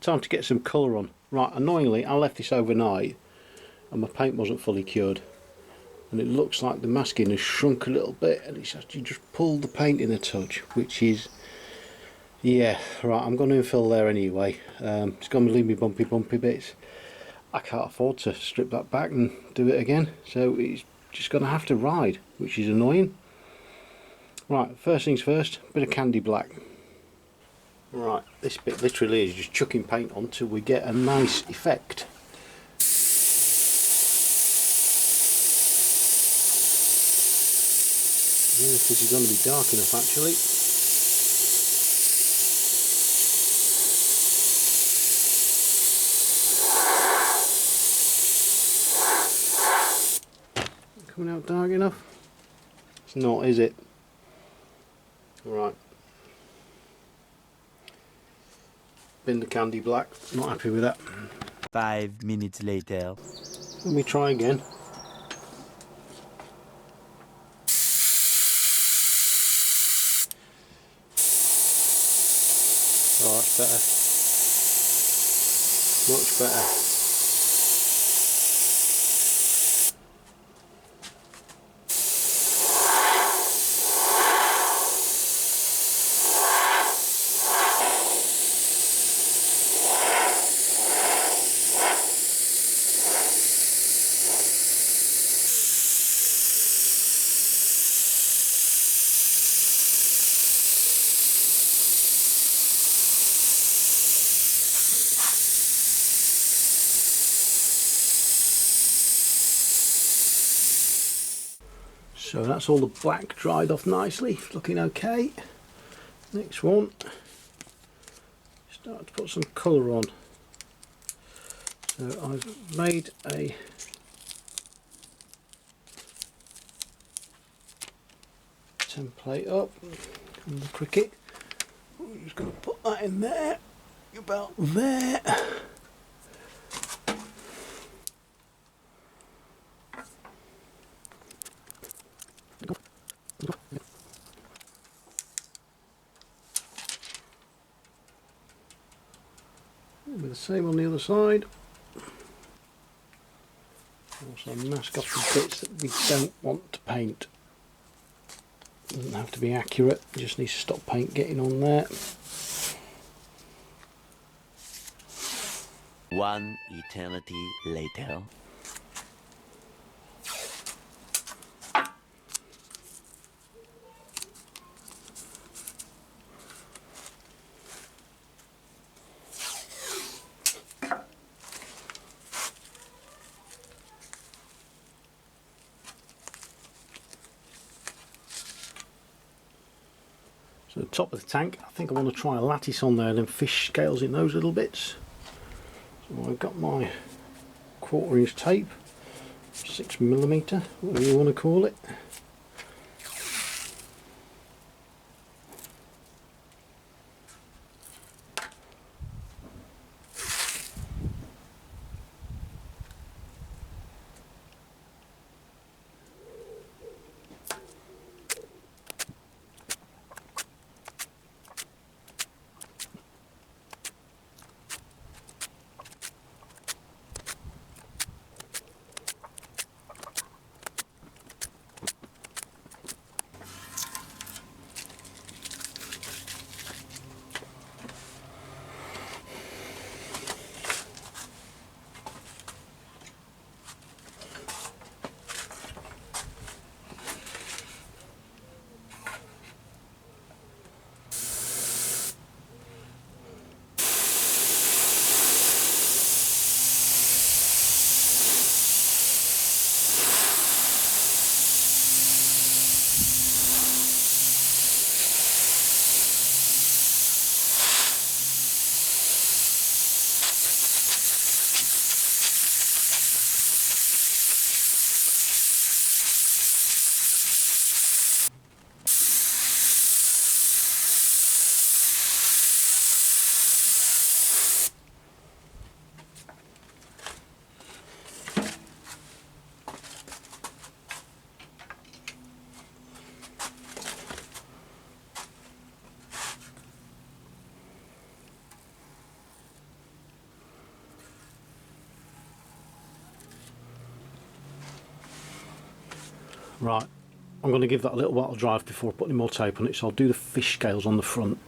time to get some colour on. Right, annoyingly I left this overnight and my paint wasn't fully cured, and it looks like the masking has shrunk a little bit, and it's actually just pulled the paint in a touch, which is, yeah, right, I'm going to infill there anyway. It's going to leave me bumpy bits. I can't afford to strip that back and do it again, so it's just going to have to ride, which is annoying. Right, first things first, bit of candy black. Right, this bit literally is just chucking paint on till we get a nice effect. Yeah, this is going to be dark enough actually. Coming out dark enough? It's not, is it? Alright. Bin the candy black, not happy with that. 5 minutes later. Let me try again. Oh, that's better. Much better. So that's all the black dried off nicely, it's looking okay. Next one, start to put some colour on. So I've made a template up from the Cricut. I'm just going to put that in there, about there. With the same on the other side. Also mask off the bits that we don't want to paint. Doesn't have to be accurate, just needs to stop paint getting on there. 1 eternity later. So the top of the tank, I think I want to try a lattice on there and then fish scales in those little bits. So I've got my 1/4 inch tape, 6mm, whatever you want to call it. Right, I'm going to give that a little while to dry before I put any more tape on it, so I'll do the fish scales on the front.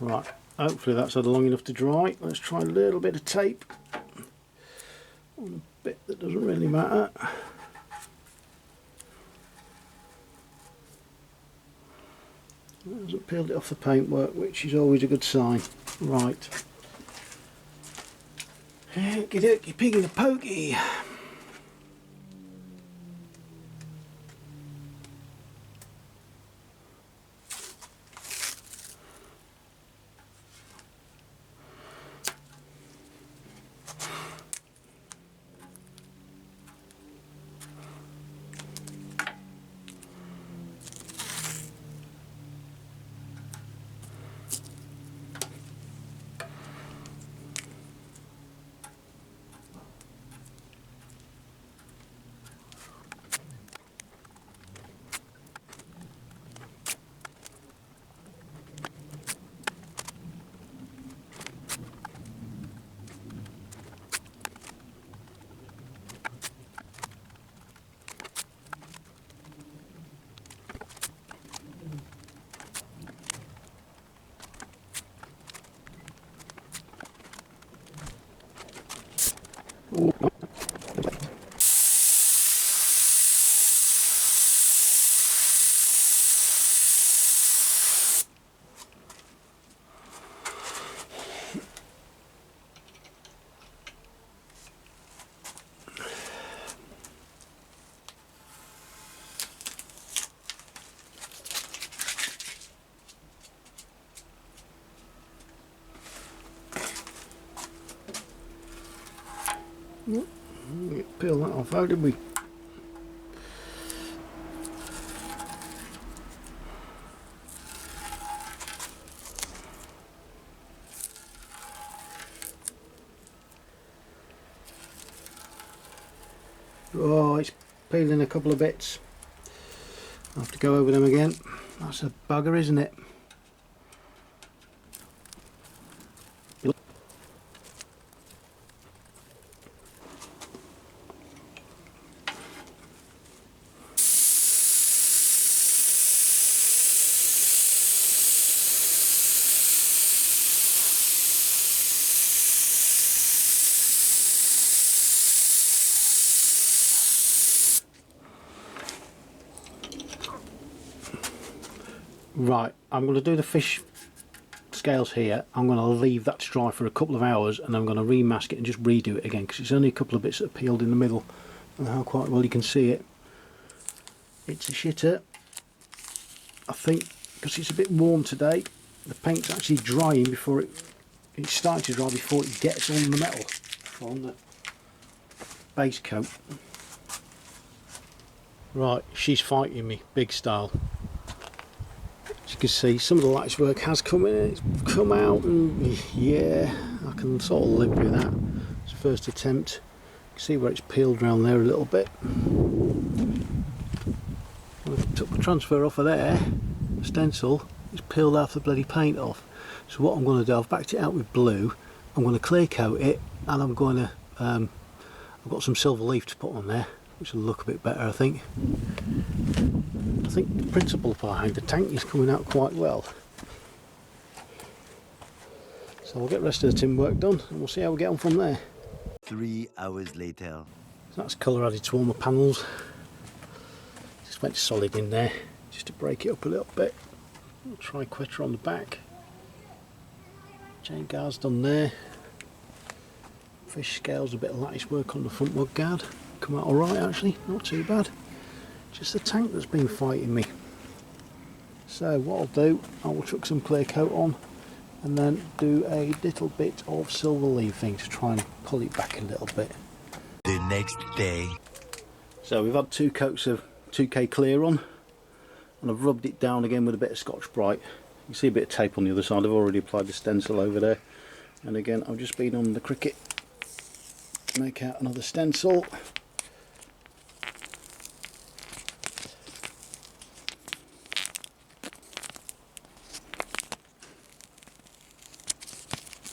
Right, hopefully that's had long enough to dry. Let's try a little bit of tape on a bit that doesn't really matter. It hasn't peeled it off the paintwork, which is always a good sign. Right. Okey dokey, pig in a pokey. Peel that off, how did we? Oh, it's peeling a couple of bits. I'll have to go over them again. That's a bugger, isn't it? Right, I'm going to do the fish scales here. I'm going to leave that to dry for a couple of hours and I'm going to remask it and just redo it again because it's only a couple of bits that are peeled in the middle. I don't know how quite well you can see it. It's a shitter. I think because it's a bit warm today, the paint's actually drying before it's starting to dry before it gets on the metal, on the base coat. Right, she's fighting me, big style. As you can see, some of the lattice work has come in, it's come out, and yeah, I can sort of live with that. It's the first attempt. You can see where it's peeled around there a little bit. I took the transfer off of there, the stencil, it's peeled half the bloody paint off. So what I'm going to do, I've backed it out with blue, I'm going to clear coat it, and I'm going to, I've got some silver leaf to put on there, which will look a bit better I think. I think the principle behind the tank is coming out quite well. So we'll get the rest of the tin work done and we'll see how we get on from there. 3 hours later. So that's colour added to all my panels. Just went solid in there just to break it up a little bit. Triquetra on the back. Chain guard's done there. Fish scales, a bit of lattice work on the front mud guard. Come out alright actually, not too bad. Just the tank that's been fighting me. So what I'll do, I will chuck some clear coat on and then do a little bit of silver leafing to try and pull it back a little bit. The next day. So we've had 2 coats of 2K clear on and I've rubbed it down again with a bit of Scotch Brite. You can see a bit of tape on the other side. I've already applied the stencil over there, and again I've just been on the Cricut to make out another stencil.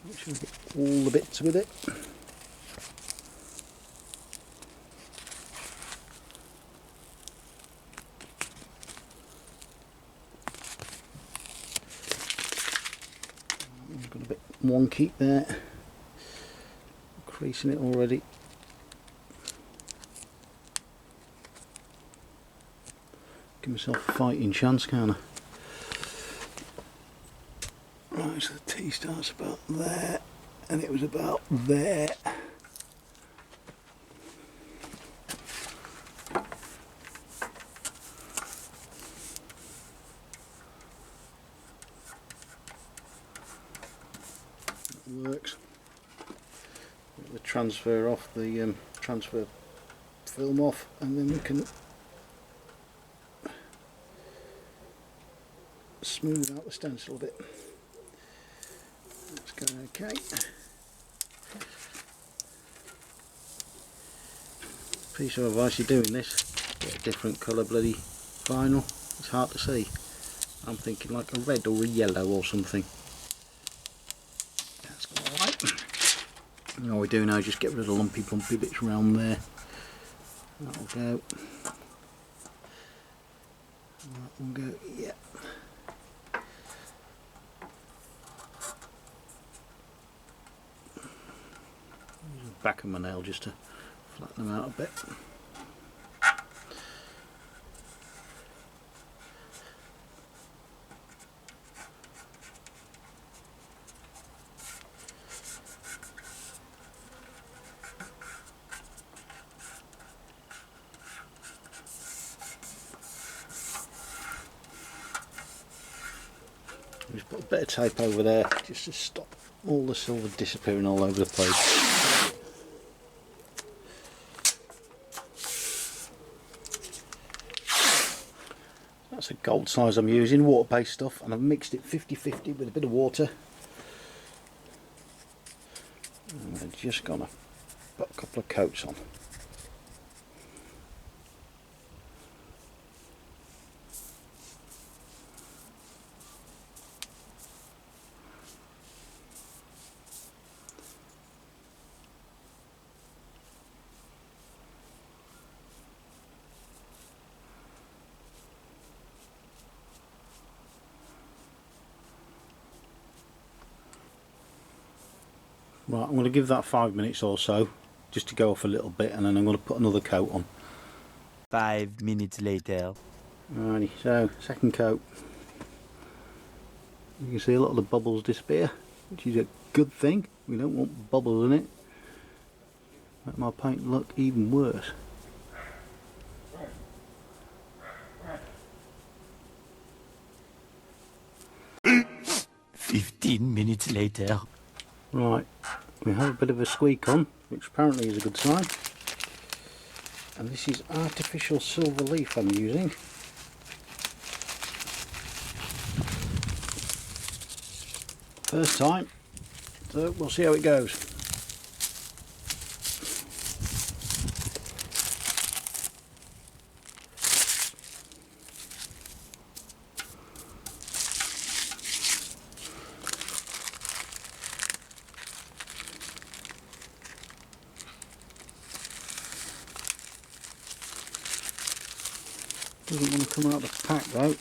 Make sure we get all the bits with it. Got a bit wonky there, creasing it already. Give myself a fighting chance, can't I? Right, so the T starts about there, and it was about there. Works. Get the transfer off, the transfer film off, and then we can smooth out the stencil a bit. That's going okay. Piece of advice: you're doing this, get a different colour bloody vinyl. It's hard to see. I'm thinking like a red or a yellow or something. All we do now is just get rid of the lumpy bumpy bits around there. That'll go. That will go, yeah. Use the back of my nail just to flatten them out a bit. Just put a bit of tape over there just to stop all the silver disappearing all over the place. That's a gold size I'm using, water-based stuff, and I've mixed it 50-50 with a bit of water. And we're just gonna put a couple of coats on. Right, I'm going to give that 5 minutes or so just to go off a little bit, and then I'm going to put another coat on. 5 minutes later. Alrighty, so second coat. You can see a lot of the bubbles disappear, which is a good thing. We don't want bubbles in it. Make my paint look even worse. Fifteen minutes later. Right, we have a bit of a squeak on, which apparently is a good sign. And this is artificial silver leaf I'm using. First time, so we'll see how it goes. Doesn't want to come out of the pack though.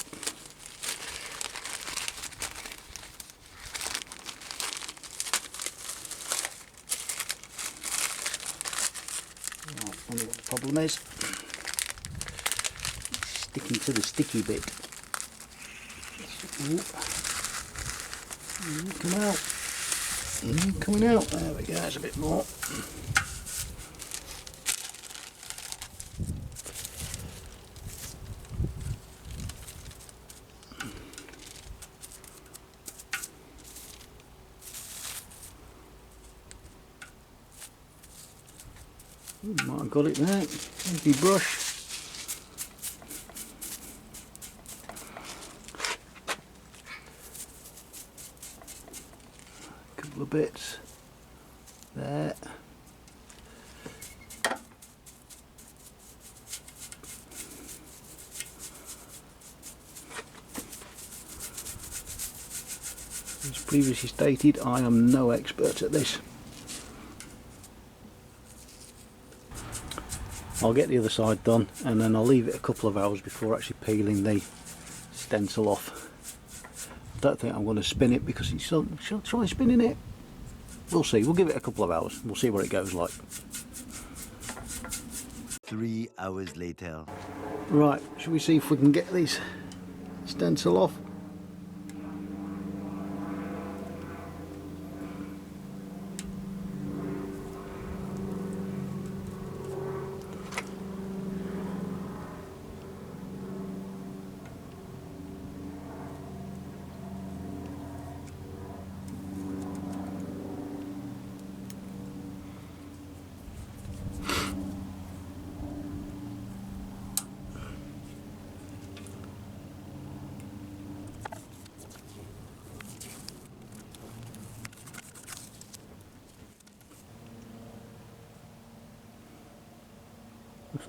problem is sticking to the sticky bit. Ooh. Come out. Coming out. There we go, that's a bit more. Might have got it there. Empty brush. A couple of bits there. As previously stated, I am no expert at this. I'll get the other side done and then I'll leave it a couple of hours before actually peeling the stencil off. I don't think I'm going to spin it because it's so. Shall I try spinning it? We'll see. We'll give it a couple of hours. We'll see where it goes like. 3 hours later. Right, shall we see if we can get these stencil off?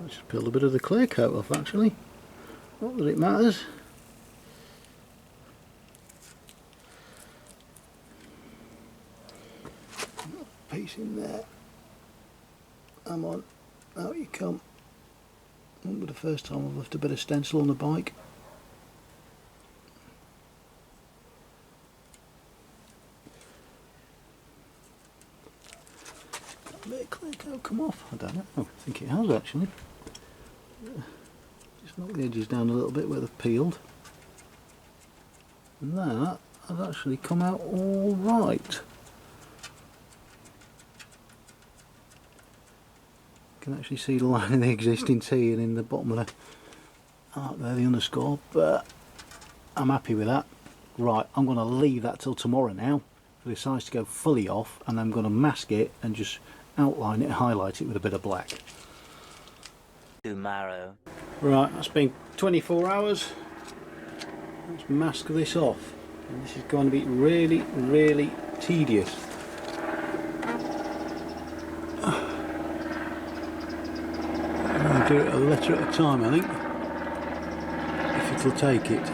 Let's just peel a bit of the clear coat off actually. Not that it matters. Piece in there. Come on, out you come. Won't be the first time I've left a bit of stencil on the bike. That bit of clear coat come off? I don't know. I think it has actually. Just knock the edges down a little bit where they've peeled. And that has actually come out all right. You can actually see the line of the existing T and in the bottom of the arc there, the underscore, but I'm happy with that. Right, I'm going to leave that till tomorrow now. If it decides to go fully off, and I'm going to mask it and just outline it, highlight it with a bit of black. Tomorrow. Right, that's been 24 hours. Let's mask this off. And this is going to be really, really tedious. I'll do it a letter at a time, I think, if it'll take it.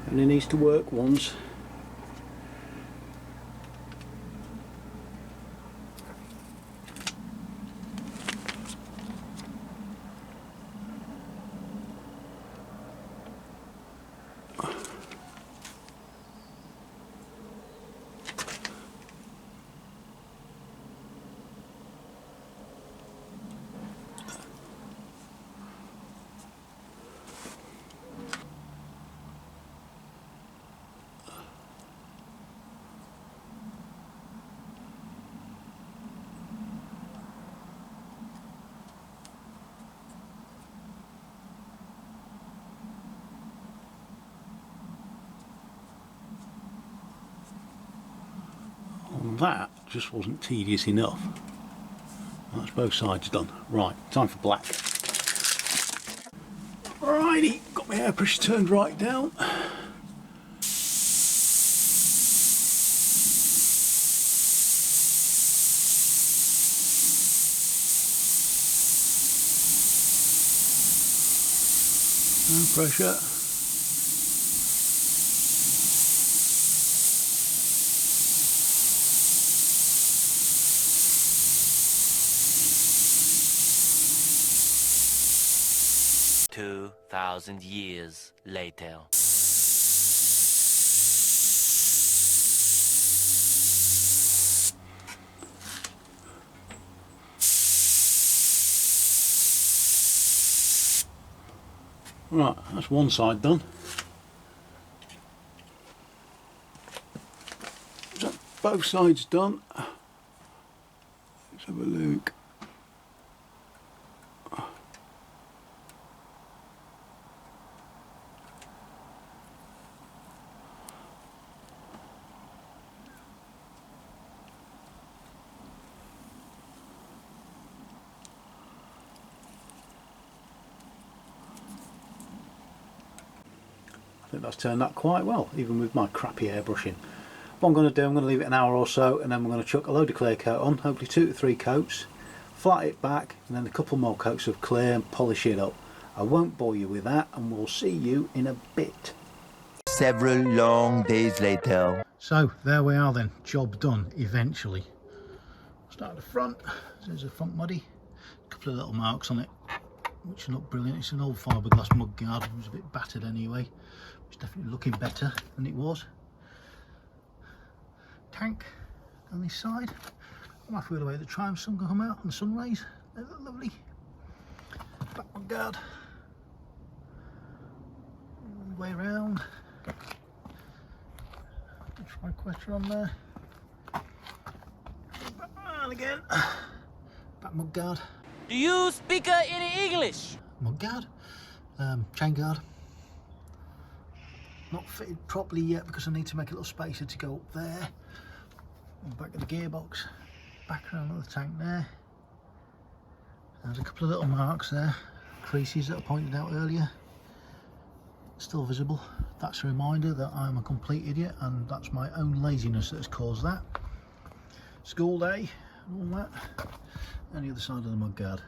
And it needs to work once. That just wasn't tedious enough. That's both sides done. Right, time for black. Alrighty, got my airbrush turned right down. No pressure. Two 2,000 years later. Right, that's one side done. So both sides done. Let's have a look. I think that's turned out quite well, even with my crappy airbrushing. What I'm going to do, I'm going to leave it an hour or so, and then we're going to chuck a load of clear coat on, hopefully 2 to 3 coats, flat it back, and then a couple more coats of clear and polish it up. I won't bore you with that, and we'll see you in a bit. Several long days later. So there we are then, job done eventually. Start at the front, there's a front muddy, a couple of little marks on it, which are not brilliant. It's an old fiberglass mud guard, it was a bit battered anyway. It's definitely looking better than it was. Tank on this side. I'm happy with the way the triumph sun can come out and the sun rays. They look lovely. Back mud guard. All the way around. Try Quester on there. And again. Back mud guard. Do you speak any English? Mud guard. Chain guard. Not fitted properly yet because I need to make a little spacer to go up there. And back of the gearbox. Back around the tank there. There's a couple of little marks there. Creases that I pointed out earlier. Still visible. That's a reminder that I'm a complete idiot and that's my own laziness that has caused that. School day and all that. And the other side of the mud guard.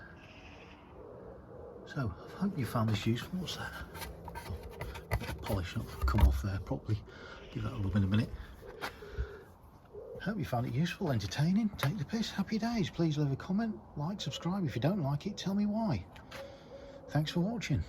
So I hope you found this useful. What's that? Polish not come off there properly. Give that a rub in a minute. Hope you found it useful, entertaining, take the piss, happy days. Please leave a comment, like, subscribe. If you don't like it, tell me why. Thanks for watching.